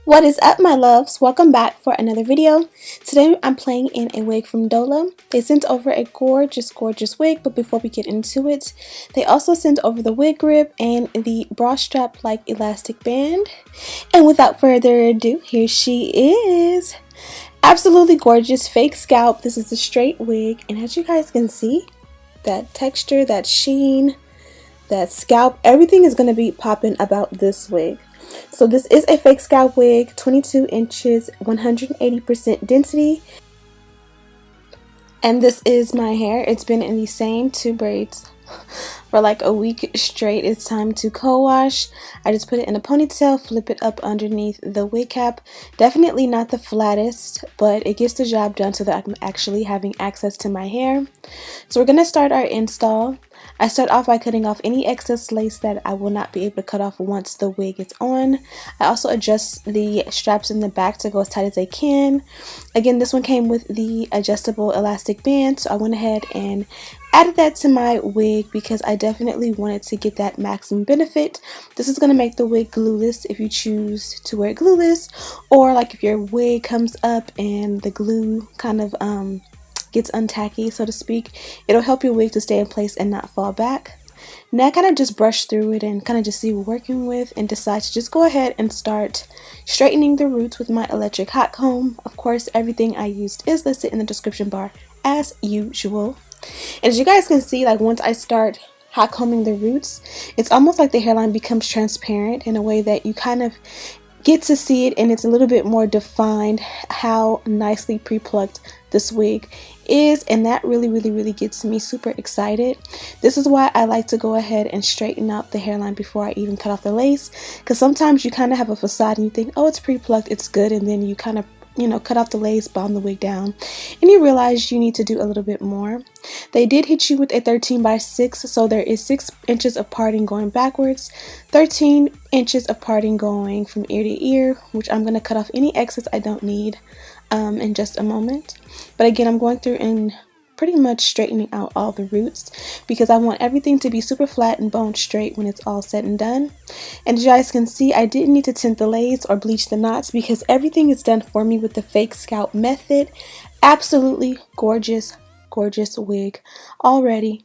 What is up, my loves? Welcome back for another video. Today I'm playing in a wig from Dola. They sent over a gorgeous wig, but before we get into it, they also sent over the wig grip and the bra strap like elastic band. And without further ado, here she is. Absolutely gorgeous fake scalp. This is a straight wig, and as you guys can see, that texture, that sheen, that scalp, everything is going to be popping about this wig. So this is a fake scalp wig, 22 inches, 180% density. And this is my hair. It's been in the same two braids for like a week straight. It's time to co-wash. I just put it in a ponytail, flip it up underneath the wig cap. Definitely not the flattest, but it gets the job done so that I'm actually having access to my hair. So we're going to start our install. I start off by cutting off any excess lace that I will not be able to cut off once the wig is on. I also adjust the straps in the back to go as tight as they can. Again, this one came with the adjustable elastic band, so I went ahead and added that to my wig because I definitely wanted to get that maximum benefit. This is going to make the wig glueless if you choose to wear it glueless, or like if your wig comes up and the glue kind of gets untacky, so to speak, it'll help your wig to stay in place and not fall back. Now I kind of just brush through it and kind of just see what we're working with and decide to just go ahead and start straightening the roots with my electric hot comb. Of course, everything I used is listed in the description bar as usual. And as you guys can see, like once I start hot combing the roots, it's almost like the hairline becomes transparent in a way that you kind of get to see it, and it's a little bit more defined how nicely pre-plucked this wig is, and that really gets me super excited. This is why I like to go ahead and straighten out the hairline before I even cut off the lace, because sometimes you kind of have a facade and you think, oh, it's pre-plucked, it's good, and then you kind of cut off the lace, bomb the wig down, and you realize you need to do a little bit more. They did hit you with a 13x6, so there is 6 inches of parting going backwards, 13 inches of parting going from ear to ear, which I'm going to cut off any excess I don't need in just a moment. But again, I'm going through and pretty much straightening out all the roots because I want everything to be super flat and bone straight when it's all said and done. And as you guys can see, I didn't need to tint the lace or bleach the knots because everything is done for me with the fake scalp method. Absolutely gorgeous wig already.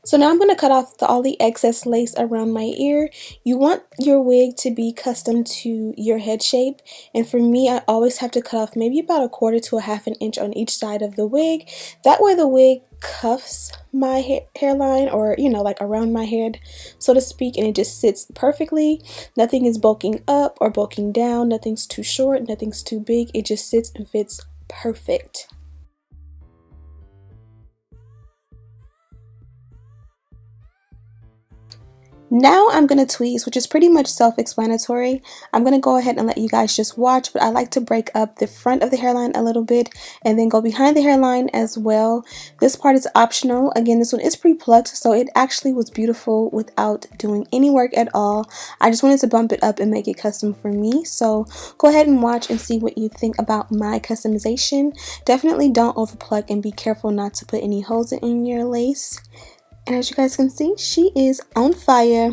So now I'm going to cut off all the excess lace around my ear. You want your wig to be custom to your head shape, and for me, I always have to cut off maybe about 1/4 to 1/2 inch on each side of the wig. That way the wig cuffs my hairline, or like around my head, so to speak, and it just sits perfectly. Nothing is bulking up or bulking down, nothing's too short, nothing's too big. It just sits and fits perfect. Now I'm going to tweeze, which is pretty much self-explanatory. I'm going to go ahead and let you guys just watch, but I like to break up the front of the hairline a little bit and then go behind the hairline as well. This part is optional. Again, this one is pre-plucked, so it actually was beautiful without doing any work at all. I just wanted to bump it up and make it custom for me. So go ahead and watch and see what you think about my customization. Definitely don't overpluck and be careful not to put any holes in your lace. And as you guys can see, she is on fire.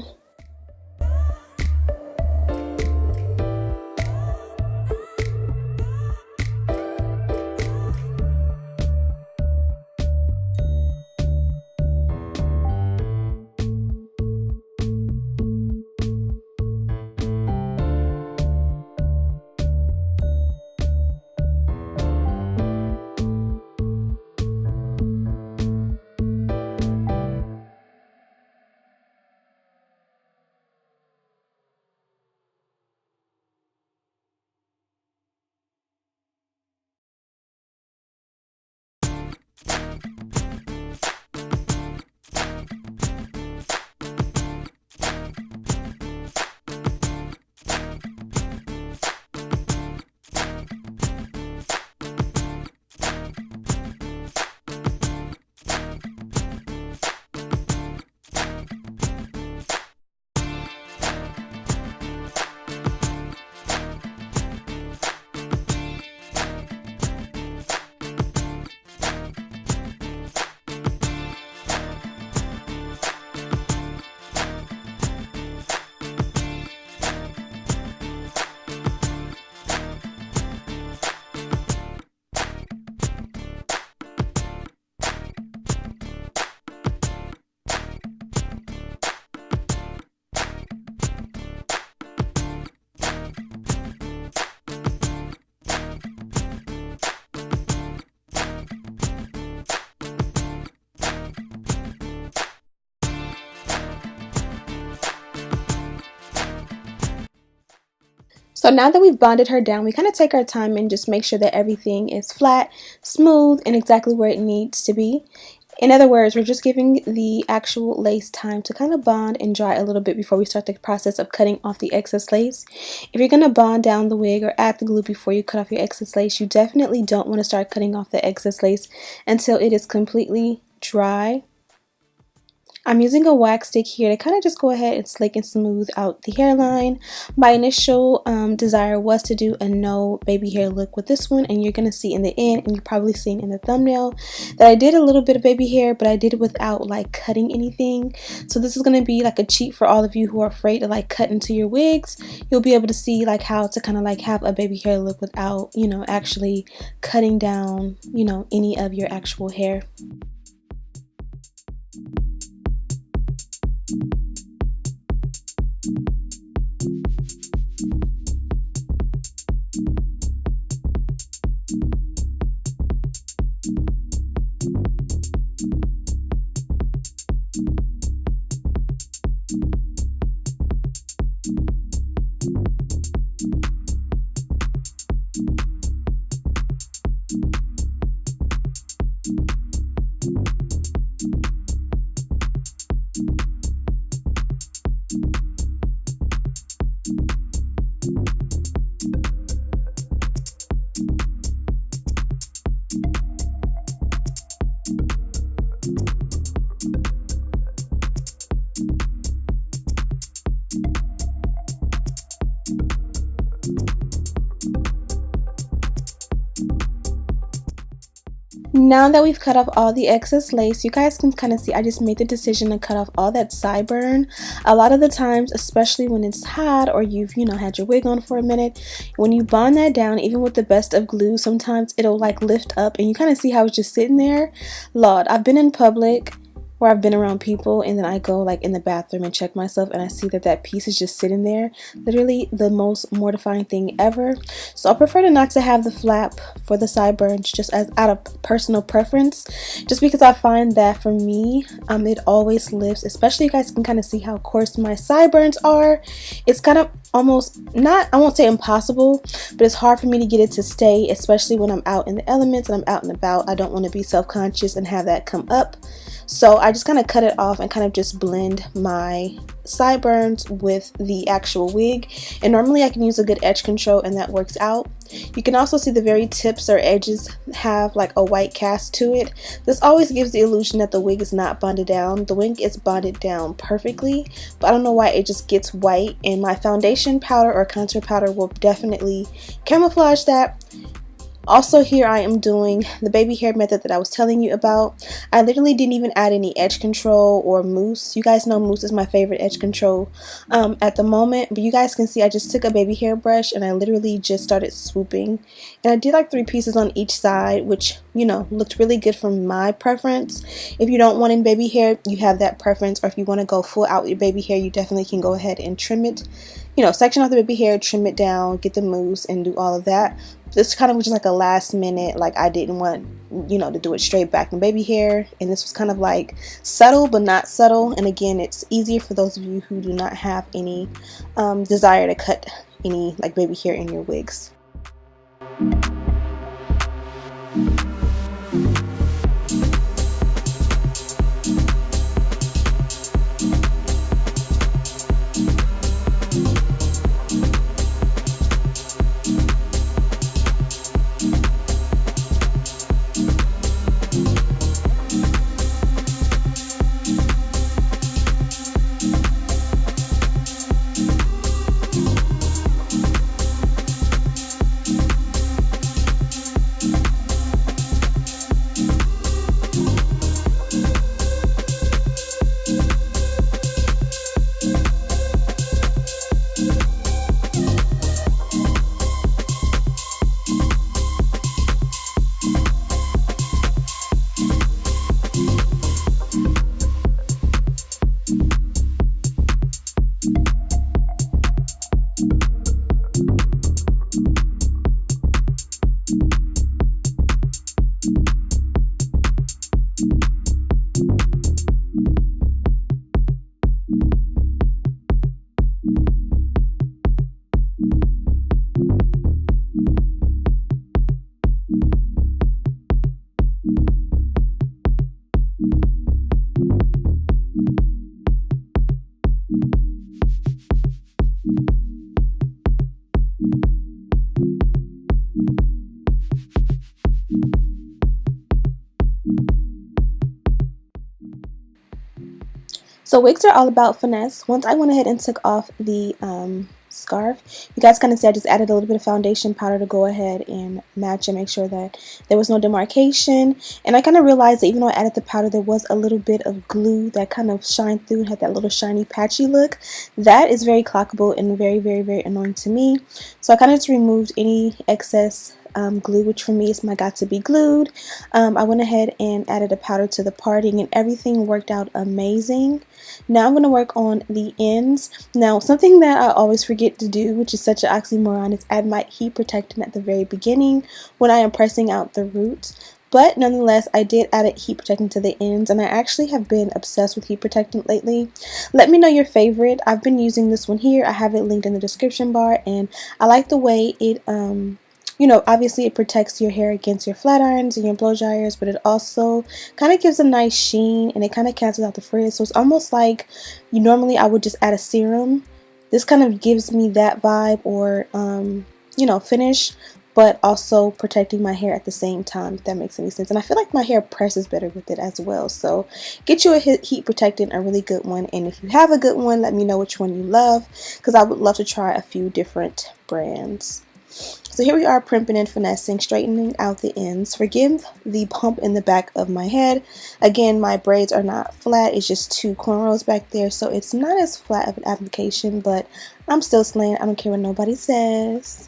So now that we've bonded her down, we kind of take our time and just make sure that everything is flat, smooth, and exactly where it needs to be. In other words, we're just giving the actual lace time to kind of bond and dry a little bit before we start the process of cutting off the excess lace. If you're going to bond down the wig or add the glue before you cut off your excess lace, you definitely don't want to start cutting off the excess lace until it is completely dry. I'm using a wax stick here to kind of just go ahead and slick and smooth out the hairline. My initial desire was to do a no baby hair look with this one, and you're going to see in the end, and you've probably seen in the thumbnail, that I did a little bit of baby hair, but I did it without like cutting anything. So this is going to be like a cheat for all of you who are afraid to like cut into your wigs. You'll be able to see like how to kind of like have a baby hair look without, you know, actually cutting down, you know, any of your actual hair. Now that we've cut off all the excess lace, you guys can kind of see I just made the decision to cut off all that sideburn. A lot of the times, especially when it's hot or you've, you know, had your wig on for a minute, when you bond that down, even with the best of glue, sometimes it'll like lift up and you kind of see how it's just sitting there. Lord, I've been in public where I've been around people and then I go like in the bathroom and check myself and I see that that piece is just sitting there. Literally the most mortifying thing ever. So I prefer to not to have the flap for the sideburns, just as out of personal preference, just because I find that for me it always lifts, especially you guys can kind of see how coarse my sideburns are. It's kind of almost not, I won't say impossible, but it's hard for me to get it to stay, especially when I'm out in the elements and I'm out and about. I don't want to be self-conscious and have that come up. So I just kind of cut it off and kind of just blend my sideburns with the actual wig. And normally I can use a good edge control and that works out. You can also see the very tips or edges have like a white cast to it. This always gives the illusion that the wig is not bonded down. The wig is bonded down perfectly, but I don't know why it just gets white, and my foundation powder or contour powder will definitely camouflage that. Also here I am doing the baby hair method that I was telling you about. I literally didn't even add any edge control or mousse. You guys know mousse is my favorite edge control at the moment. But you guys can see I just took a baby hair brush and I literally just started swooping. And I did like 3 pieces on each side, which, you know, looked really good for my preference. If you don't want in baby hair, you have that preference. Or if you want to go full out with your baby hair, you definitely can go ahead and trim it. You know, section off the baby hair, trim it down, get the mousse, and do all of that. This kind of was just like a last minute, like I didn't want, you know, to do it straight back in baby hair. And this was kind of like subtle but not subtle. And again, it's easier for those of you who do not have any desire to cut any like baby hair in your wigs. So wigs are all about finesse. Once I went ahead and took off the scarf, you guys kind of see I just added a little bit of foundation powder to go ahead and match and make sure that there was no demarcation. And I kind of realized that even though I added the powder, there was a little bit of glue that kind of shined through and had that little shiny patchy look. That is very clockable and very, very, very annoying to me. So I kind of just removed any excess glue, which for me is my got to be glued. I went ahead and added a powder to the parting and everything worked out amazing. Now I'm going to work on the ends. Now something that I always forget to do, which is such an oxymoron, is add my heat protectant at the very beginning when I am pressing out the roots. But nonetheless, I did add a heat protectant to the ends, and I actually have been obsessed with heat protectant lately. Let me know your favorite. I've been using this one here. I have it linked in the description bar, and I like the way it you know, obviously it protects your hair against your flat irons and your blow dryers, but it also kind of gives a nice sheen and it kind of cancels out the frizz. So it's almost like normally I would just add a serum. This kind of gives me that vibe, or you know, finish, but also protecting my hair at the same time, if that makes any sense. And I feel like my hair presses better with it as well. So get you a heat protectant, a really good one. And if you have a good one, let me know which one you love, because I would love to try a few different brands. So here we are, primping and finessing, straightening out the ends. Forgive the bump in the back of my head. Again, my braids are not flat. It's just two cornrows back there, so it's not as flat of an application, but I'm still slaying. I don't care what nobody says.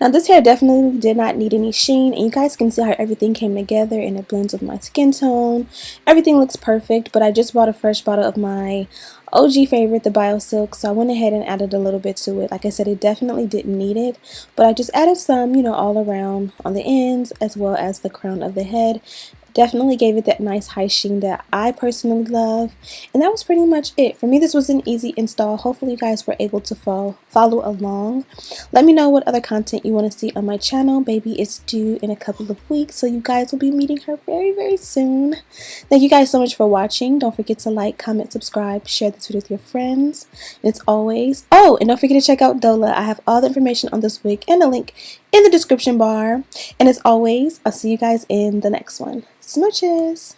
Now this hair definitely did not need any sheen, and you guys can see how everything came together and it blends with my skin tone. Everything looks perfect, but I just bought a fresh bottle of my OG favorite, the BioSilk, so I went ahead and added a little bit to it. Like I said, it definitely didn't need it, but I just added some, you know, all around on the ends as well as the crown of the head. Definitely gave it that nice high sheen that I personally love. And that was pretty much it. For me, this was an easy install. Hopefully you guys were able to follow along. Let me know what other content you want to see on my channel. Baby is due in a couple of weeks, so you guys will be meeting her very, very soon. Thank you guys so much for watching. Don't forget to like, comment, subscribe, share this video with your friends. And it's always, oh, and don't forget to check out Dola. I have all the information on this wig and a link in the description bar. And as always, I'll see you guys in the next one. Smooches!